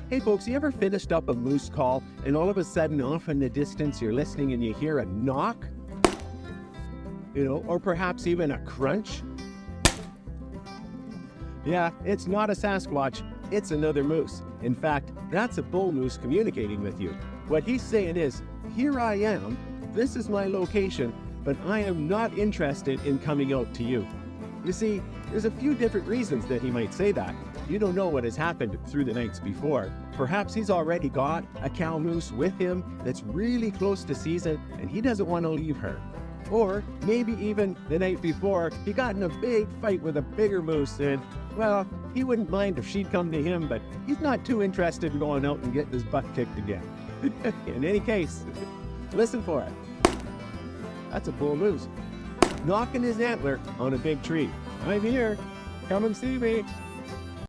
Hey folks, you ever finished up a moose call and all of a sudden off in the distance you're listening and you hear a knock? Or perhaps even a crunch? Yeah, it's not a Sasquatch, it's another moose. In fact, that's a bull moose communicating with you. What he's saying is, here I am, this is my location, but I am not interested in coming out to you. You see, there's a few different reasons that he might say that. You don't know what has happened through the nights before. Perhaps he's already got a cow moose with him that's really close to season and he doesn't want to leave her. Or maybe even the night before, he got in a big fight with a bigger moose and, well, he wouldn't mind if she'd come to him, but he's not too interested in going out and getting his butt kicked again. In any case, listen for it. That's a bull moose knocking his antler on a big tree. I'm here. Come and see me.